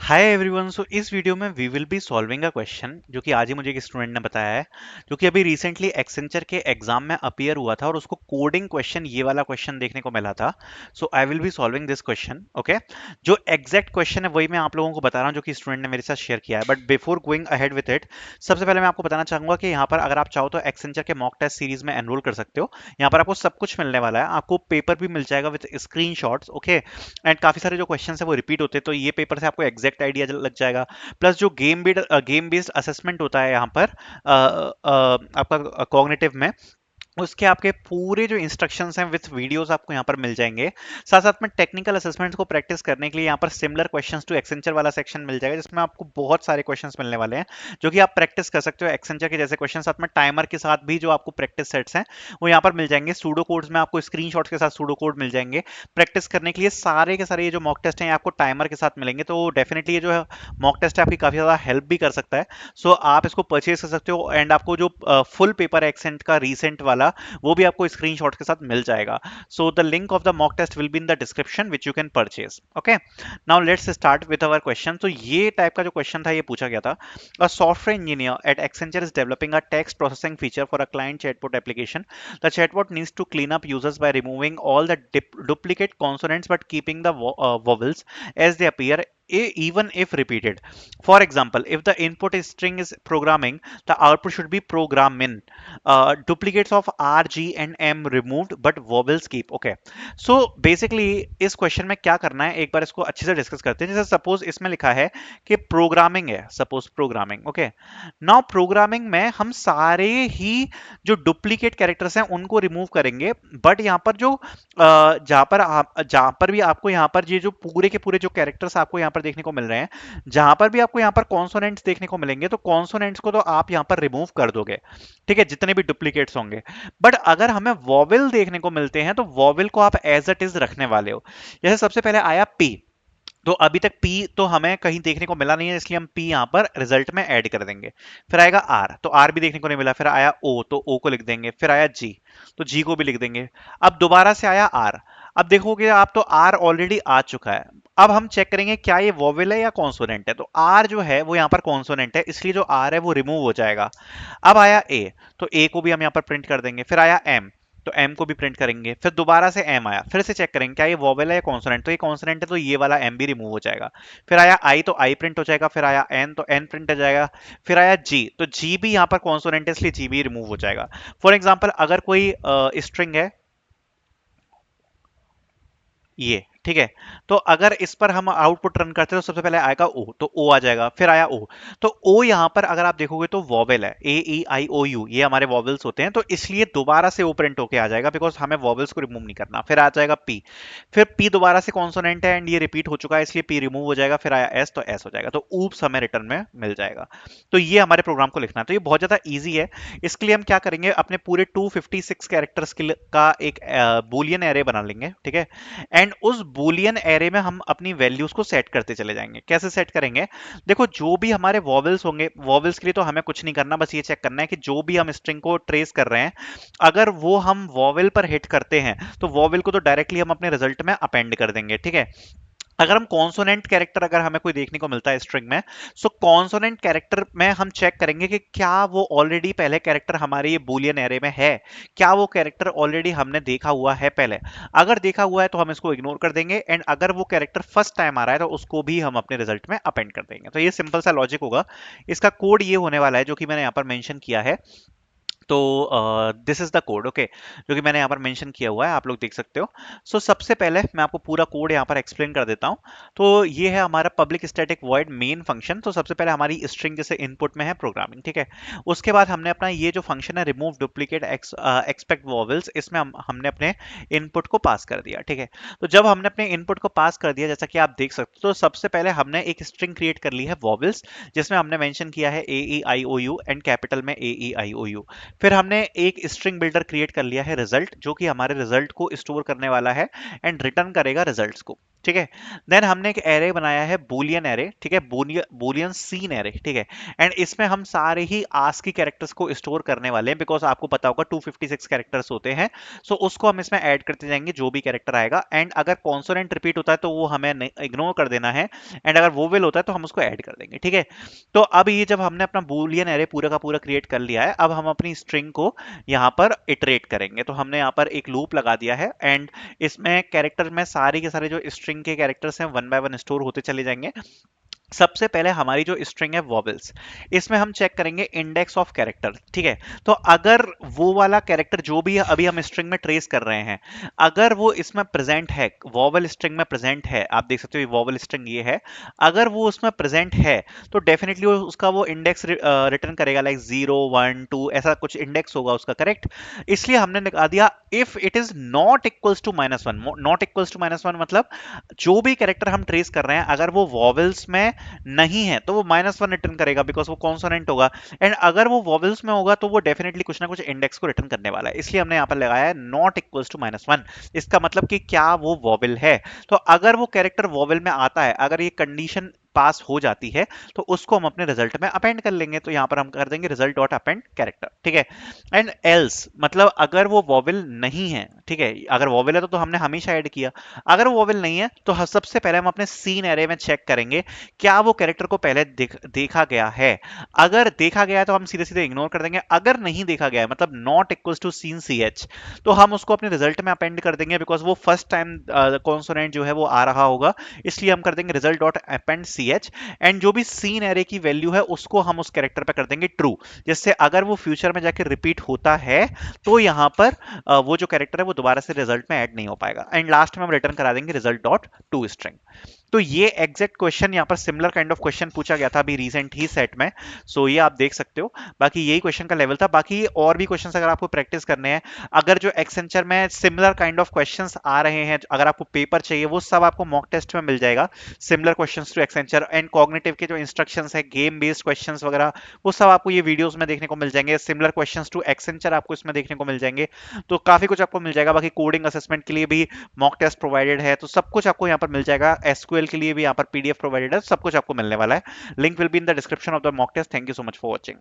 Hi everyone. सो इस video में we will be solving a question जो कि आज ही मुझे एक स्टूडेंट ने बताया है, जो कि अभी रिसेंटली एक्सेंचर के एग्जाम में अपीयर हुआ था और उसको कोडिंग क्वेश्चन ये वाला क्वेश्चन देखने को मिला था। So I will be solving this question. Okay, जो एग्जैक्ट क्वेश्चन है वही मैं आप लोगों को बता रहा हूँ जो कि स्टूडेंट ने मेरे साथ शेयर किया है। But before going ahead with it, सबसे पहले मैं आपको बताना चाहूंगा कि यहाँ पर अगर आप चाहो तो एक्सेंचर के मॉक टेस्ट सीरीज में एनरोल कर सकते हो। यहाँ पर आपको सब कुछ मिलने वाला है, आपको पेपर भी मिल जाएगा विद स्क्रीन। ओके, एंड काफी सारे जो क्वेश्चन है वो रिपीट होते हैं, तो ये पेपर से आपको एग्जैक्ट आइडिया लग जाएगा। प्लस जो गेम बेस्ड असेसमेंट होता है यहाँ पर आपका कॉग्निटिव में, उसके आपके पूरे जो इंस्ट्रक्शंस हैं विथ वीडियोस आपको यहाँ पर मिल जाएंगे। साथ साथ में टेक्निकल असेसमेंट्स को प्रैक्टिस करने के लिए यहाँ पर सिमिलर क्वेश्चंस टू एक्सेंचर वाला सेक्शन मिल जाएगा, जिसमें आपको बहुत सारे क्वेश्चंस मिलने वाले हैं जो कि आप प्रैक्टिस कर सकते हो एक्सेंचर के जैसे क्वेश्चन। साथ में टाइमर के साथ भी जो आपको प्रैक्टिस सेट्स हैं वो यहाँ पर मिल जाएंगे। सूडो कोड्स में आपको स्क्रीनशॉट्स के साथ सूडो कोड मिल जाएंगे प्रैक्टिस करने के लिए। सारे के सारे ये जो मॉक टेस्ट हैं आपको टाइमर के साथ मिलेंगे, तो डेफिनेटली ये जो है मॉक टेस्ट है आपकी काफी ज्यादा हेल्प भी कर सकता है। सो आप इसको परचेज कर सकते हो, एंड आपको जो फुल पेपर है एक्सेंट का रिसेंट वाला वो भी आपको स्क्रीनशॉट के साथ मिल जाएगा। So the link of the mock test will be in the description which you can purchase. Okay, now let's start with our question. तो ये टाइप का जो क्वेश्चन था ये पूछा गया था। A software engineer at Accenture is developing a text processing feature for a client chatbot application. The chatbot needs to clean up users by removing all the duplicate consonants but keeping the vowels as they appear, even if repeated. For example, if the input string is programming, the output should be program in. Duplicates of R, G and M removed, but vowels keep. Okay. So basically इस question में क्या करना है एक बार इसको अच्छे से discuss करते हैं। जैसे सपोज इसमें लिखा है कि प्रोग्रामिंग है, suppose programming. Okay, now programming में हम सारे ही जो डुप्लीकेट कैरेक्टर्स हैं उनको रिमूव करेंगे, बट यहाँ पर जो जहां पर भी आपको यहाँ पर ये जो पूरे के पूरे जो कैरेक्टर्स आपको यहाँ पर देखने को मिल रहे हैं, जहां पर भी आपको यहाँ पर कॉन्सोनेंट्स देखने को मिलेंगे तो कॉन्सोनेंट्स को तो आप यहाँ पर रिमूव कर दोगे, ठीक है, जितने भी डुप्लीकेट्स होंगे। बट अगर हमें वॉवेल देखने को मिलते हैं तो वॉवेल को आप एज इट इज रखने वाले हो। जैसे सबसे पहले आया पी, तो अभी तक P तो हमें कहीं देखने को मिला नहीं है, इसलिए हम P यहां पर रिजल्ट में ऐड कर देंगे। फिर आएगा R, तो R भी देखने को नहीं मिला। फिर आया O, तो O को लिख देंगे। फिर आया G, तो G को भी लिख देंगे। अब दोबारा से आया R। अब देखोगे आप तो R ऑलरेडी आ चुका है। अब हम चेक करेंगे क्या ये वॉवेल है या कॉन्सोनेंट है, तो R जो है वो यहाँ पर कॉन्सोनेंट है, इसलिए जो R है वो रिमूव हो जाएगा। अब आया A, तो A को भी हम यहाँ पर प्रिंट कर देंगे। फिर आया M, तो एम को भी प्रिंट करेंगे। फिर दोबारा से एम आया, फिर से चेक करेंगे क्या ये वॉवेल है या कॉन्सोनेंट, तो ये कॉन्सोनेंट है तो ये वाला एम भी रिमूव हो जाएगा। फिर आया आई, तो आई प्रिंट हो जाएगा। फिर आया एन, तो एन प्रिंट हो जाएगा। फिर आया जी, तो जी भी यहाँ पर कॉन्सोनेंट है इसलिए जी भी रिमूव हो जाएगा। फॉर एग्जाम्पल अगर कोई स्ट्रिंग है ये, ठीक है, तो अगर इस पर हम आउटपुट रन करते हैं तो सबसे पहले आएगा ओ, तो ओ आ जाएगा। फिर आया ओ, तो ओ यहां पर अगर आप देखोगे तो वॉवेल है, ए ई आई ओ यू ये हमारे वॉवेल्स होते हैं, तो इसलिए दोबारा से ओ प्रिंट होके आ जाएगा बिकॉज हमें वॉवेल्स को रिमूव नहीं करना। फिर आ जाएगा पी, फिर पी दोबारा से कॉन्सोनेंट है एंड ये रिपीट हो चुका है इसलिए पी रिमूव हो जाएगा। फिर आया एस, तो एस हो जाएगा, तो ऊप्स हमें रिटर्न में मिल जाएगा। तो ये हमारे प्रोग्राम को लिखना है, तो ये बहुत ज्यादा ईजी है। इसके लिए हम क्या करेंगे, अपने पूरे 256 कैरेक्टर्स का एक बूलियन एरे बना लेंगे, ठीक है, एंड उस बूलियन एरे में हम अपनी वैल्यूज को सेट करते चले जाएंगे। कैसे सेट करेंगे, देखो जो भी हमारे वॉवेल्स होंगे, वॉवेल्स के लिए तो हमें कुछ नहीं करना, बस ये चेक करना है कि जो भी हम स्ट्रिंग को ट्रेस कर रहे हैं अगर वो हम वॉवेल पर हिट करते हैं तो वॉवेल को तो डायरेक्टली हम अपने रिजल्ट में अपेंड कर देंगे, ठीक है। अगर हम कॉन्सोनेंट कैरेक्टर अगर हमें कोई देखने को मिलता है स्ट्रिंग में, सो कॉन्सोनेंट कैरेक्टर में हम चेक करेंगे कि क्या वो ऑलरेडी पहले कैरेक्टर हमारे ये बूलियन एरे में है, क्या वो कैरेक्टर ऑलरेडी हमने देखा हुआ है पहले। अगर देखा हुआ है तो हम इसको इग्नोर कर देंगे, एंड अगर वो कैरेक्टर फर्स्ट टाइम आ रहा है तो उसको भी हम अपने रिजल्ट में अपेंड कर देंगे। तो ये सिंपल सा लॉजिक होगा। इसका कोड ये होने वाला है जो कि मैंने यहाँ पर मेंशन किया है। तो this is the code, okay, जो कि मैंने यहाँ पर मेंशन किया हुआ है, आप लोग देख सकते हो। सो सबसे पहले मैं आपको पूरा कोड यहाँ पर एक्सप्लेन कर देता हूँ। तो ये है हमारा public static void main function. तो सबसे पहले हमारी स्ट्रिंग जैसे इनपुट में है प्रोग्रामिंग, ठीक है। उसके बाद हमने अपना ये जो फंक्शन है रिमूव डुप्लीकेट एक्सपेक्ट वॉवेल्स, इसमें हमने अपने इनपुट को पास कर दिया, ठीक है। तो जब हमने अपने इनपुट को पास कर दिया जैसा कि आप देख सकते हो, तो सबसे पहले हमने एक स्ट्रिंग क्रिएट कर ली है वॉवेल्स, जिसमें हमने मेंशन किया है ए ई आई ओ यू एंड कैपिटल में ए ई आई ओ यू। फिर हमने एक स्ट्रिंग बिल्डर क्रिएट कर लिया है रिजल्ट, जो कि हमारे रिजल्ट को स्टोर करने वाला है एंड रिटर्न करेगा रिजल्ट्स को, ठीक है। देन हमने एक एरे बनाया है बूलियन एरे, ठीक है, बूलियन सीन एरे, ठीक है। एंड इसमें हम सारे ही आस्की कैरेक्टर्स को स्टोर करने वाले हैं, बिकॉज आपको पता होगा 256 कैरेक्टर्स होते हैं। सो उसको हम इसमें ऐड करते जाएंगे जो भी कैरेक्टर आएगा, एंड अगर कॉन्सोनेंट रिपीट होता है तो वो हमें इग्नोर कर देना है, एंड अगर वोवेल होता है तो हम उसको ऐड कर देंगे, ठीक है। तो अब ये जब हमने अपना बूलियन एरे पूरा का पूरा क्रिएट कर लिया है, अब हम अपनी स्ट्रिंग को यहाँ पर इटरेट करेंगे। तो हमने यहाँ पर एक लूप लगा दिया है, एंड इसमें कैरेक्टर में सारे के सारे जो स्ट्रिंग के कैरेक्टर्स हैं वन बाय वन स्टोर होते चले जाएंगे। सबसे पहले हमारी जो स्ट्रिंग है वॉवेल्स, इसमें हम चेक करेंगे इंडेक्स ऑफ कैरेक्टर, ठीक है। तो अगर वो वाला कैरेक्टर जो भी अभी हम स्ट्रिंग में ट्रेस कर रहे हैं, अगर वो इसमें प्रेजेंट है, वॉवेल स्ट्रिंग में प्रेजेंट है, आप देख सकते हो वॉवेल स्ट्रिंग ये है, अगर वो उसमें प्रेजेंट है तो डेफिनेटली उसका वो इंडेक्स रिटर्न करेगा, लाइक 0 1 2 ऐसा कुछ इंडेक्स होगा उसका, करेक्ट। इसलिए हमने निकाल दिया if it is not equals to -1। Not equals to -1 मतलब जो भी कैरेक्टर हम ट्रेस कर रहे हैं अगर वो वॉवेल्स में नहीं है तो वो -1 रिटर्न करेगा, बिकॉज वो कॉन्सोनेंट होगा। एंड अगर वो वॉवेल्स में होगा तो वो डेफिनेटली कुछ ना कुछ इंडेक्स को रिटर्न करने वाला है, इसलिए हमने यहाँ पर लगाया है नॉट इक्वल्स टू -1। इसका मतलब कि क्या वो वॉवेल है। तो अगर वो कैरेक्टर वॉवेल में आता है, अगर ये कंडीशन पास हो जाती है, तो उसको हम अपने रिजल्ट में अपेंड कर लेंगे। तो यहां पर हम कर देंगे रिजल्ट डॉट अपेंड कैरेक्टर, ठीक है। एंड एल्स मतलब अगर वो वॉवेल नहीं है, ठीक है, अगर वॉवेल है तो हमने हमेशा ऐड किया, अगर वो वॉवेल नहीं है तो सबसे पहले हम अपने सीन एरे में चेक करेंगे क्या वो कैरेक्टर को पहले देखा गया है। अगर देखा गया है तो हम सीधे सीधे इग्नोर कर देंगे, अगर नहीं देखा गया है मतलब not equals to seen C H, तो हम उसको अपने रिजल्ट में अपेंड कर देंगे, बिकॉज वो फर्स्ट टाइम कॉन्सोनेंट जो है वो आ रहा होगा, इसलिए हम कर देंगे result dot append C H. And जो भी सीन एरे की वैल्यू है उसको हम उस कैरेक्टर पे कर देंगे ट्रू, जिससे अगर वो फ्यूचर में जाके रिपीट होता है तो यहाँ पर वो जो कैरेक्टर है वो दोबारा से रिजल्ट में ऐड नहीं हो पाएगा। एंड लास्ट में हम रिटर्न करा देंगे रिजल्ट डॉट टू स्ट्रिंग। तो ये एग्जैक्ट क्वेश्चन यहाँ पर सिमिलर काइंड ऑफ क्वेश्चन पूछा गया था अभी रिसेंट ही सेट में। सो ये आप देख सकते हो, बाकी यही क्वेश्चन का लेवल था। बाकी और भी क्वेश्चंस अगर आपको प्रैक्टिस करने हैं, अगर जो एक्सेंचर में सिमिलर काइंड ऑफ क्वेश्चंस आ रहे हैं, अगर आपको पेपर चाहिए, वो सब आपको मॉक टेस्ट में मिल जाएगा। Similar questions to Accenture and cognitive के जो इंस्ट्रक्शंस है, गेम बेस्ड क्वेश्चंस वगैरह, वो सब आपको ये वीडियोस में देखने को मिल जाएंगे। सिमिलर क्वेश्चंस टू एक्सेंचर आपको इसमें देखने को मिल जाएंगे। तो काफी कुछ आपको मिल जाएगा। बाकी कोडिंग असेसमेंट के लिए भी मॉक टेस्ट प्रोवाइडेड है, तो सब कुछ आपको यहाँ पर मिल जाएगा। एसक्यूएल के लिए भी यहाँ पर पीडीएफ प्रोवाइडेड है, सब कुछ आपको मिलने वाला है। Link will be in the description of the mock test. Thank you so much for watching.